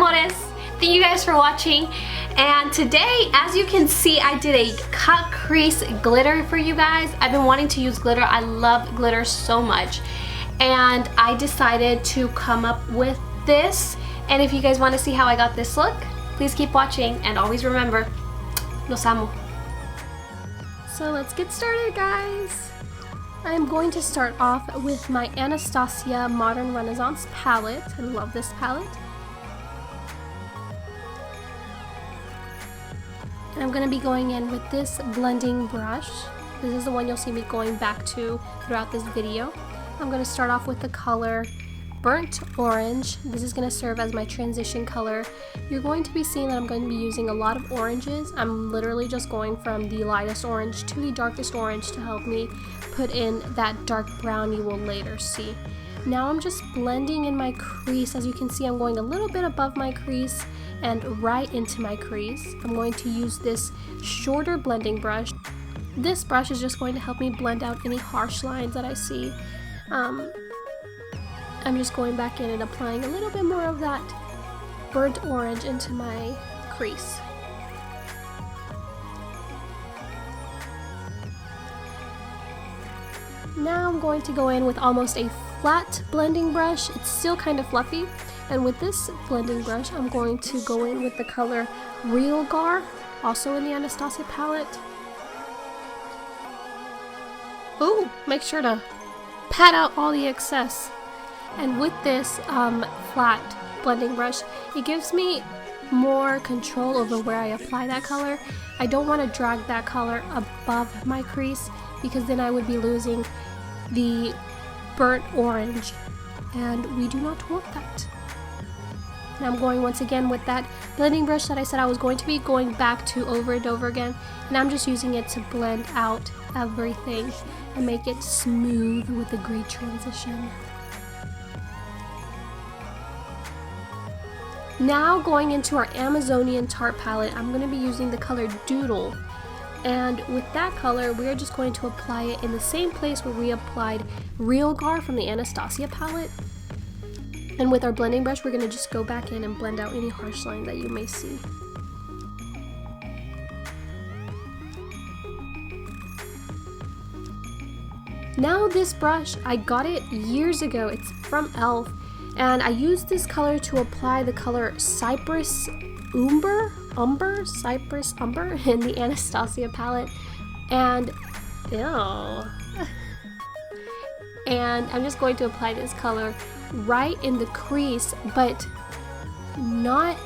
amores. Thank you guys for watching. And today, as you can see, I did a cut crease glitter for you guys. I've been wanting to use glitter. I love glitter so much. And I decided to come up with this. And if you guys want to see how I got this look, please keep watching. And always remember, los amo. So let's get started, guys. I'm going to start off with my Anastasia Modern Renaissance palette. I love this palette. And I'm going to be going in with this blending brush. This is the one you'll see me going back to throughout this video. I'm going to start off with the color Burnt Orange. This is going to serve as my transition color. You're going to be seeing that I'm going to be using a lot of oranges. I'm literally just going from the lightest orange to the darkest orange to help me put in that dark brown you will later see. Now I'm just blending in my crease. As you can see, I'm going a little bit above my crease and right into my crease. I'm going to use this shorter blending brush. This brush is just going to help me blend out any harsh lines that I see. I'm just going back in and applying a little bit more of that burnt orange into my crease. Now I'm going to go in with almost a flat blending brush. It's still kind of fluffy. And with this blending brush, I'm going to go in with the color Real Gar, also in the Anastasia palette. Ooh, make sure to pat out all the excess. And with this flat blending brush, it gives me more control over where I apply that color. I don't want to drag that color above my crease because then I would be losing the burnt orange, and we do not want that. And I'm going once again with that blending brush that I said I was going to be going back to over and over again, and I'm just using it to blend out everything and make it smooth with the gray transition. Now going into our Amazonian Tarte palette, I'm going to be using the color Doodle. And with that color, we are just going to apply it in the same place where we applied Real Gar from the Anastasia palette. And with our blending brush, we're going to just go back in and blend out any harsh line that you may see. Now this brush, I got it years ago. It's from Elf. And I used this color to apply the color Cyprus Umber in the Anastasia palette. And, ew. And I'm just going to apply this color right in the crease, but not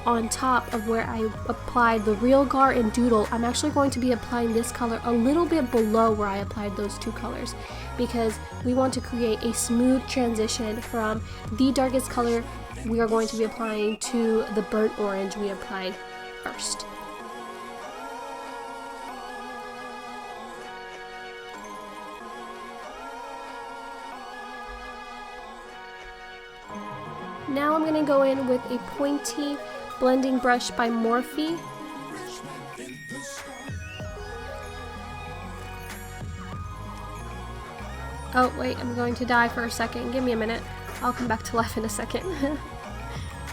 on top of where I applied the Real Gar and Doodle. I'm actually going to be applying this color a little bit below where I applied those two colors, because we want to create a smooth transition from the darkest color we are going to be applying to the burnt orange we applied first. Now I'm going to go in with a pointy blending brush by Morphe. Oh wait, I'm going to die for a second. Give me a minute. I'll come back to life in a second.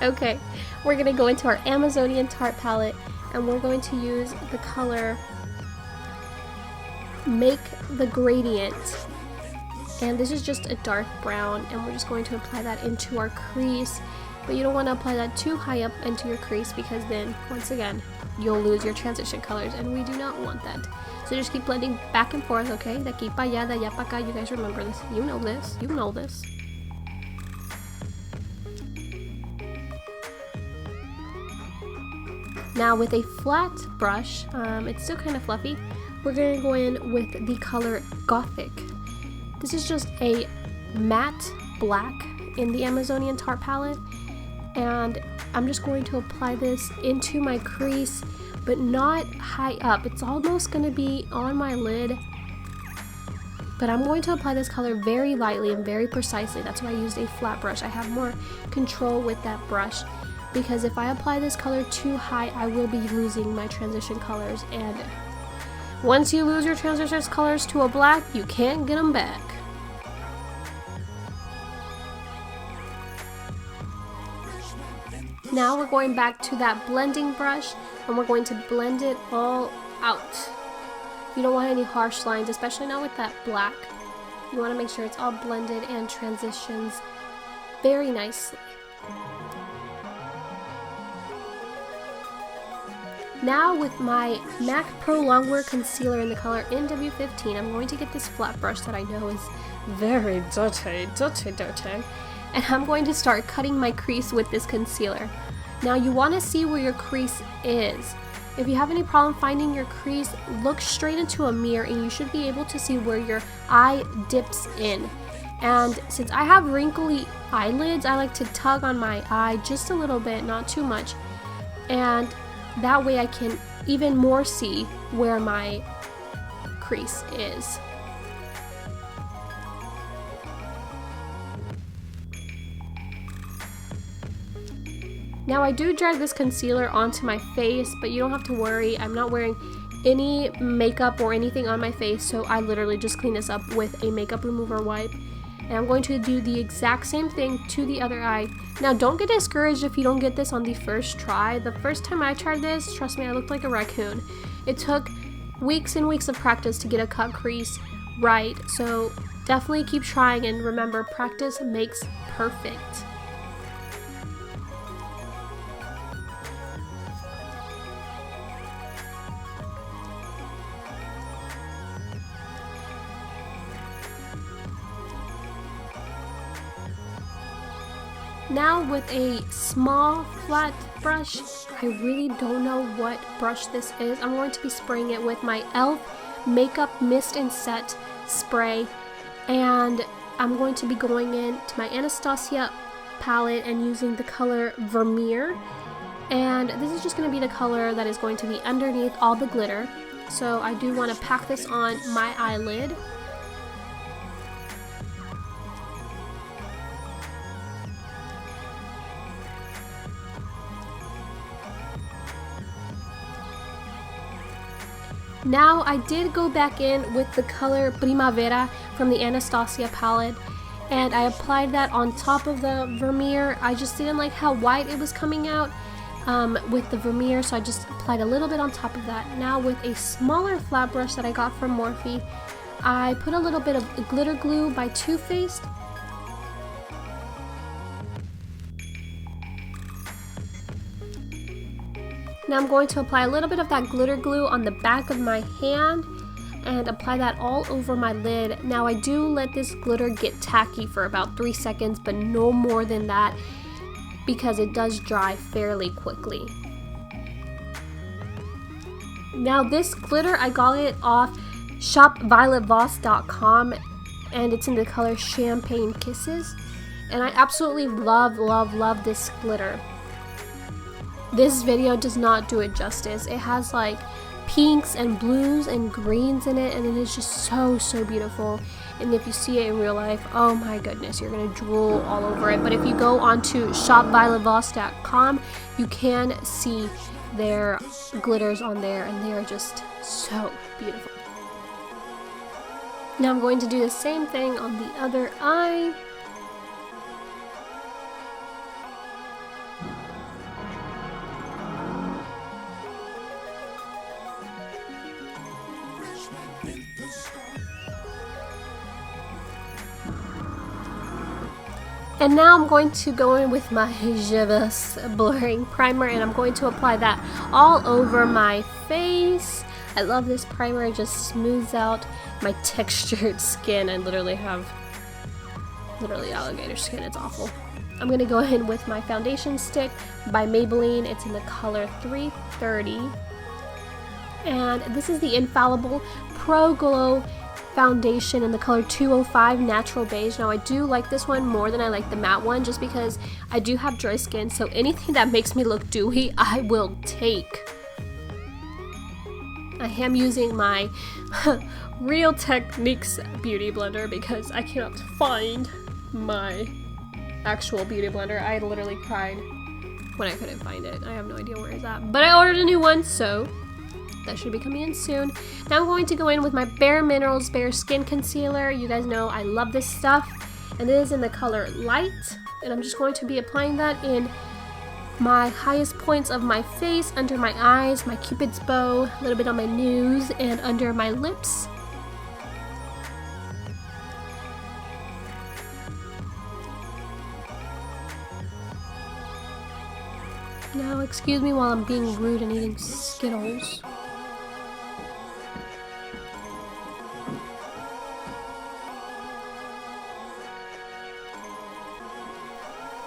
Okay, we're going to go into our Amazonian Tarte palette, and we're going to use the color Make the Gradient. And this is just a dark brown, and we're just going to apply that into our crease. But you don't want to apply that too high up into your crease, because then, once again, you'll lose your transition colors, and we do not want that. So just keep blending back and forth, okay? De aquí pa allá, de allá pa acá. You guys remember this. You know this. You know this. Now with a flat brush, it's still kind of fluffy, we're going to go in with the color Gothic. This is just a matte black in the Amazonian Tarte palette, and I'm just going to apply this into my crease, but not high up. It's almost going to be on my lid, but I'm going to apply this color very lightly and very precisely. That's why I used a flat brush. I have more control with that brush, because if I apply this color too high, I will be losing my transition colors, and once you lose your transition colors to a black, you can't get them back. Now we're going back to that blending brush and we're going to blend it all out. You don't want any harsh lines, especially not with that black. You want to make sure it's all blended and transitions very nicely. Now with my MAC Pro Longwear Concealer in the color NW15, I'm going to get this flat brush that I know is very dirty, and I'm going to start cutting my crease with this concealer. Now you want to see where your crease is. If you have any problem finding your crease, look straight into a mirror and you should be able to see where your eye dips in. And since I have wrinkly eyelids, I like to tug on my eye just a little bit, not too much, and that way I can even more see where my crease is. Now I do drag this concealer onto my face, but you don't have to worry. I'm not wearing any makeup or anything on my face, so I literally just clean this up with a makeup remover wipe. And I'm going to do the exact same thing to the other eye. Now don't get discouraged if you don't get this on the first try. The first time I tried this, trust me, I looked like a raccoon. It took weeks and weeks of practice to get a cut crease right, so definitely keep trying, and remember, practice makes perfect. Now with a small flat brush, I really don't know what brush this is. I'm going to be spraying it with my e.l.f. Makeup Mist and Set spray, and I'm going to be going into my Anastasia palette and using the color Vermeer, and this is just going to be the color that is going to be underneath all the glitter. So I do want to pack this on my eyelid. Now I did go back in with the color Primavera from the Anastasia palette, and I applied that on top of the Vermeer. I just didn't like how white it was coming out with the Vermeer, so I just applied a little bit on top of that. Now with a smaller flat brush that I got from Morphe, I put a little bit of glitter glue by Too Faced. Now I'm going to apply a little bit of that glitter glue on the back of my hand and apply that all over my lid. Now I do let this glitter get tacky for about 3 seconds, but no more than that because it does dry fairly quickly. Now this glitter, I got it off shopvioletvoss.com and it's in the color Champagne Kisses, and I absolutely love this glitter. This video does not do it justice. It has like pinks and blues and greens in it, and it is just so beautiful. And if you see it in real life, oh my goodness, you're gonna drool all over it. But if you go onto shopvioletvoss.com, you can see their glitters on there, and they are just so beautiful. Now I'm going to do the same thing on the other eye. And now I'm going to go in with my Yves blurring primer, and I'm going to apply that all over my face. I love this primer. It just smooths out my textured skin. I literally have alligator skin. It's awful. I'm going to go in with my foundation stick by Maybelline. It's in the color 330. And this is the Infallible Pro Glow foundation in the color 205 Natural Beige. Now I do like this one more than I like the matte one, just because I do have dry skin, so anything that makes me look dewy I will take. I am using my Real Techniques beauty blender because I cannot find my actual beauty blender. I literally cried when I couldn't find it. I have no idea where it's at, but I ordered a new one, so that should be coming in soon. Now I'm going to go in with my Bare Minerals Bare Skin Concealer. You guys know I love this stuff, and it is in the color Light, and I'm just going to be applying that in my highest points of my face, under my eyes, my cupid's bow, a little bit on my nose, and under my lips. Now, excuse me while I'm being rude and eating Skittles.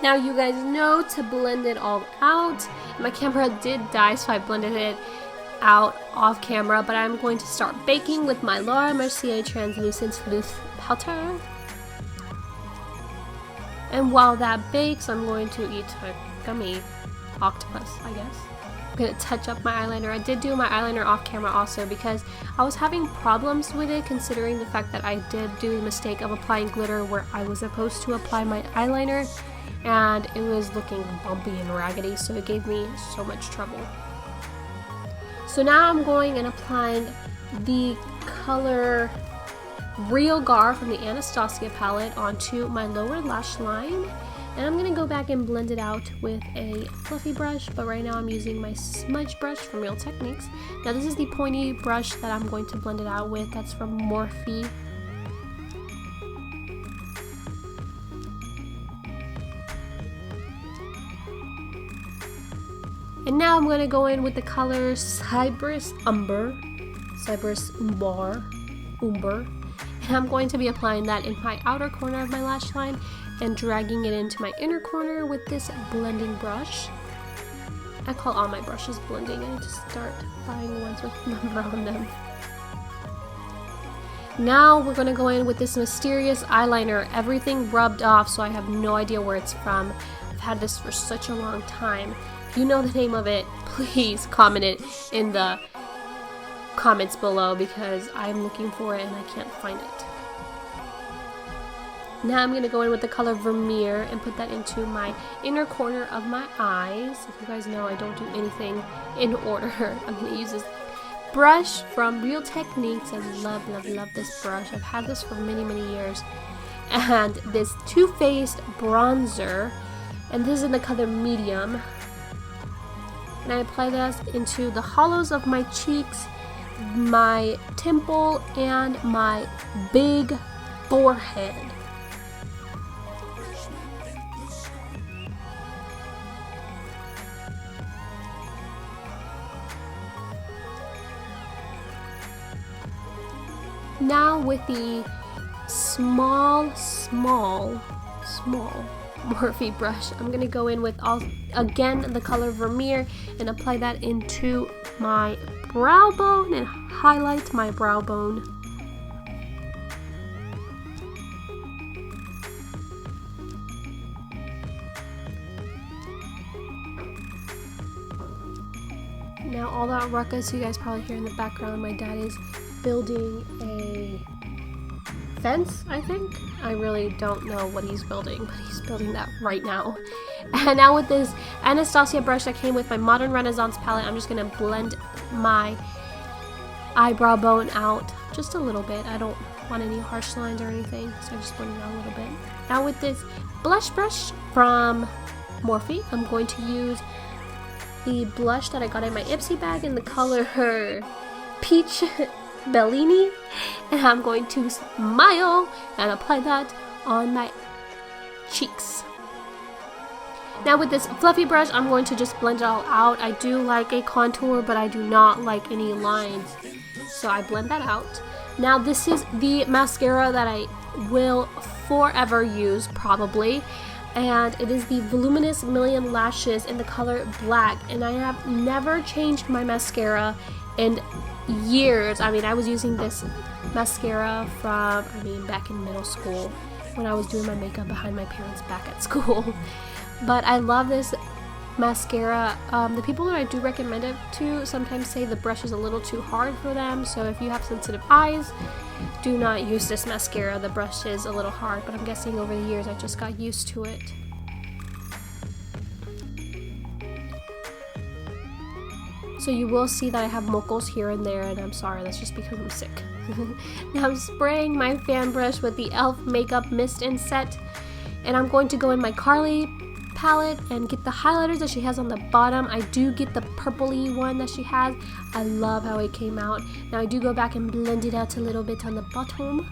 Now you guys know to blend it all out. My camera did die, so I blended it out off camera, but I'm going to start baking with my Laura Mercier Translucent Loose Powder. And while that bakes, I'm going to eat a gummy octopus, I guess. I'm going to touch up my eyeliner. I did do my eyeliner off camera also because I was having problems with it, considering the fact that I did do the mistake of applying glitter where I was supposed to apply my eyeliner, and it was looking bumpy and raggedy, so it gave me so much trouble. So now I'm going and applying the color Real Gar from the Anastasia palette onto my lower lash line, and I'm going to go back and blend it out with a fluffy brush, but right now I'm using my smudge brush from Real Techniques. Now this is the pointy brush that I'm going to blend it out with. That's from Morphe. And now I'm going to go in with the color Cyprus Umber. And I'm going to be applying that in my outer corner of my lash line and dragging it into my inner corner with this blending brush. I call all my brushes blending. I need to start buying ones with number on them. Now we're going to go in with this mysterious eyeliner. Everything rubbed off, so I have no idea where it's from. I've had this for such a long time. If you know the name of it, please comment it in the comments below because I'm looking for it and I can't find it. Now I'm going to go in with the color Vermeer and put that into my inner corner of my eyes. If you guys know, I don't do anything in order. I'm going to use this brush from Real Techniques. I love, love, love this brush. I've had this for many, many years. And this Too Faced bronzer, and this is in the color Medium. And I apply this into the hollows of my cheeks, my temple, and my big forehead. Now with the small Morphe brush, I'm going to go in with again the color Vermeer and apply that into my brow bone and highlight my brow bone. Now all that ruckus you guys probably hear in the background, my dad is building a fence, I think. I really don't know what he's building, but he's building that right now. And now with this Anastasia brush that came with my Modern Renaissance palette, I'm just going to blend my eyebrow bone out just a little bit. I don't want any harsh lines or anything, so I just blend it out a little bit. Now with this blush brush from Morphe, I'm going to use the blush that I got in my Ipsy bag in the color Peach Bellini, and I'm going to smile and apply that on my cheeks. Now with this fluffy brush, I'm going to just blend it all out. I do like a contour, but I do not like any lines, so I blend that out. Now this is the mascara that I will forever use, probably, and it is the Voluminous Million Lashes in the color Black, and I have never changed my mascara in years. I mean, I was using this mascara from, back in middle school when I was doing my makeup behind my parents' back at school. But I love this mascara. The people that I do recommend it to sometimes say the brush is a little too hard for them, so if you have sensitive eyes, do not use this mascara. The brush is a little hard, but I'm guessing over the years I just got used to it. So you will see that I have mocos here and there, and I'm sorry, that's just because I'm sick. Now I'm spraying my fan brush with the e.l.f. Makeup Mist and Set, and I'm going to go in my Carly palette and get the highlighters that she has on the bottom. I do get the purpley one that she has. I love how it came out. Now I do go back and blend it out a little bit on the bottom.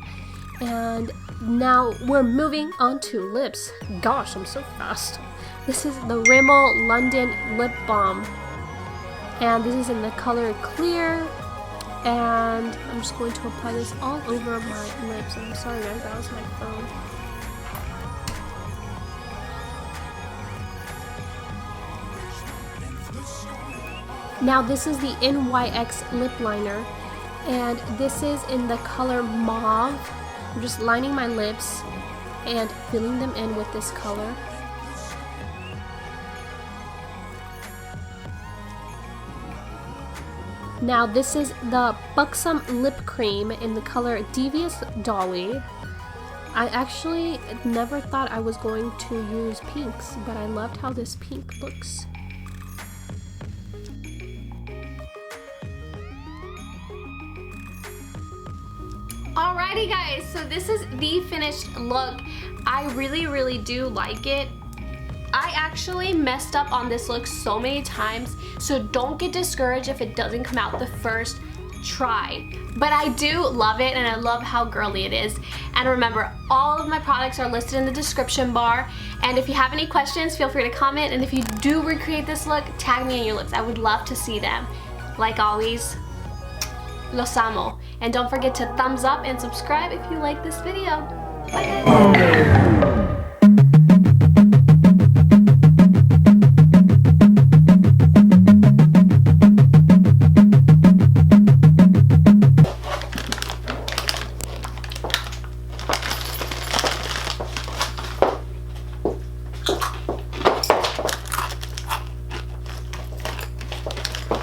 And now we're moving on to lips. Gosh, I'm so fast. This is the Rimmel London Lip Balm. And this is in the color Clear. And I'm just going to apply this all over my lips. I'm sorry guys, that was my phone. Now this is the NYX lip liner, and this is in the color Mauve. I'm just lining my lips and filling them in with this color. Now this is the Buxom Lip Cream in the color Devious Dolly. I actually never thought I was going to use pinks, but I loved how this pink looks. Alrighty guys, so this is the finished look. I really do like it. I actually messed up on this look so many times, so don't get discouraged if it doesn't come out the first try. But I do love it, and I love how girly it is. And remember, all of my products are listed in the description bar. And if you have any questions, feel free to comment. And if you do recreate this look, tag me in your looks. I would love to see them. Like always, los amo. And don't forget to thumbs up and subscribe if you like this video. Bye guys.